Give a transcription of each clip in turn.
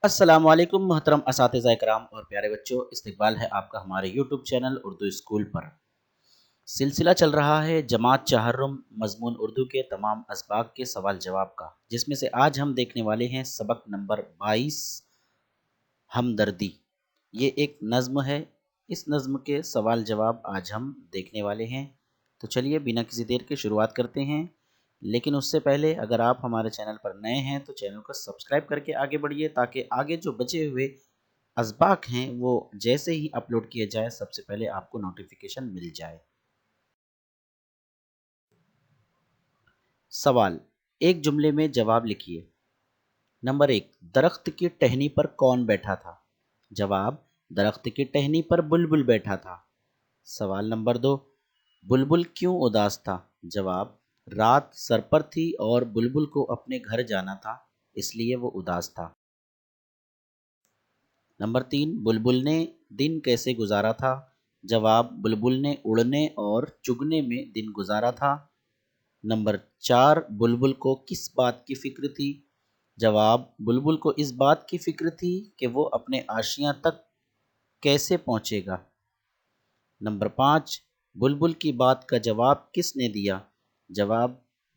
अस्सलाम वालेकुम मोहतरम असातिज़ा इकराम और प्यारे बच्चों, इस्तकबाल है आपका हमारे यूट्यूब चैनल उर्दू स्कूल पर। सिलसिला चल रहा है जमात चहर्रम मज़मून उर्दू के तमाम असबाक के सवाल जवाब का, जिसमें से आज हम देखने वाले हैं सबक नंबर 22 हमदर्दी। ये एक नज़्म है। इस नज़्म के सवाल जवाब आज हम देखने वाले हैं। तो चलिए बिना किसी देर के शुरुआत करते हैं। लेकिन उससे पहले अगर आप हमारे चैनल पर नए हैं तो चैनल को सब्सक्राइब करके आगे बढ़िए, ताकि आगे जो बचे हुए असबाक हैं वो जैसे ही अपलोड किए जाए सबसे पहले आपको नोटिफिकेशन मिल जाए। सवाल, एक जुमले में जवाब लिखिए। नंबर 1, दरख्त की टहनी पर कौन बैठा था? जवाब, दरख्त की टहनी पर बुलबुल बैठा था। सवाल नंबर 2, बुलबुल क्यों उदास था? जवाब, रात सर पर थी और बुलबुल को अपने घर जाना था, इसलिए वो उदास था। नंबर 3, बुलबुल ने दिन कैसे गुजारा था? जवाब, बुलबुल ने उड़ने और चुगने में दिन गुजारा था। नंबर 4, बुलबुल को किस बात की फिक्र थी? जवाब, बुलबुल को इस बात की फिक्र थी कि वो अपने आशियां तक कैसे पहुंचेगा। नंबर 5, बुलबुल की बात का जवाब किसने दिया? जवाब,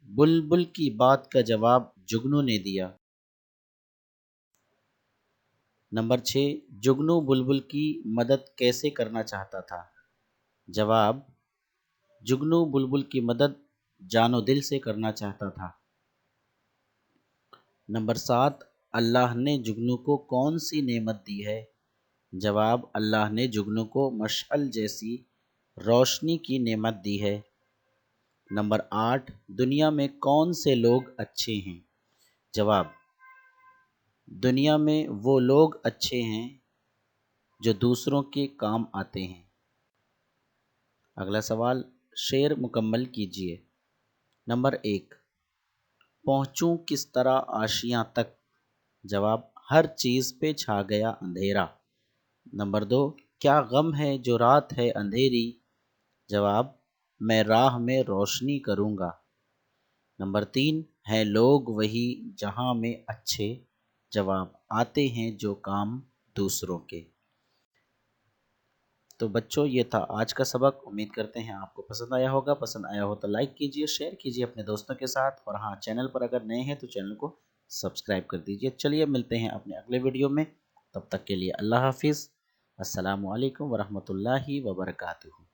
बुलबुल की बात का जवाब जुगनू ने दिया। नंबर 6, जुगनू बुलबुल की मदद कैसे करना चाहता था? जवाब, जुगनू बुलबुल की मदद जानो दिल से करना चाहता था। नंबर 7, अल्लाह ने जुगनू को कौन सी नेमत दी है? जवाब, अल्लाह ने जुगनू को मशअल जैसी रोशनी की नेमत दी है। नंबर 8, दुनिया में कौन से लोग अच्छे हैं? जवाब, दुनिया में वो लोग अच्छे हैं जो दूसरों के काम आते हैं। अगला सवाल, शेर मुकम्मल कीजिए। नंबर 1, पहुँचूं किस तरह आशियाँ तक? जवाब, हर चीज़ पे छा गया अंधेरा। नंबर 2, क्या गम है जो रात है अंधेरी? जवाब, मैं राह में रोशनी करूँगा। नंबर 3, है लोग वही जहां में अच्छे? जवाब, आते हैं जो काम दूसरों के। तो बच्चों, ये था आज का सबक। उम्मीद करते हैं आपको पसंद आया होगा। पसंद आया हो तो लाइक कीजिए, शेयर कीजिए अपने दोस्तों के साथ, और हाँ, चैनल पर अगर नए हैं तो चैनल को सब्सक्राइब कर दीजिए। चलिए मिलते हैं अपने अगले वीडियो में। तब तक के लिए अल्लाह हाफिज़। अस्सलामु अलैकुम वरहमतुल्लाहि वबरकातुहू।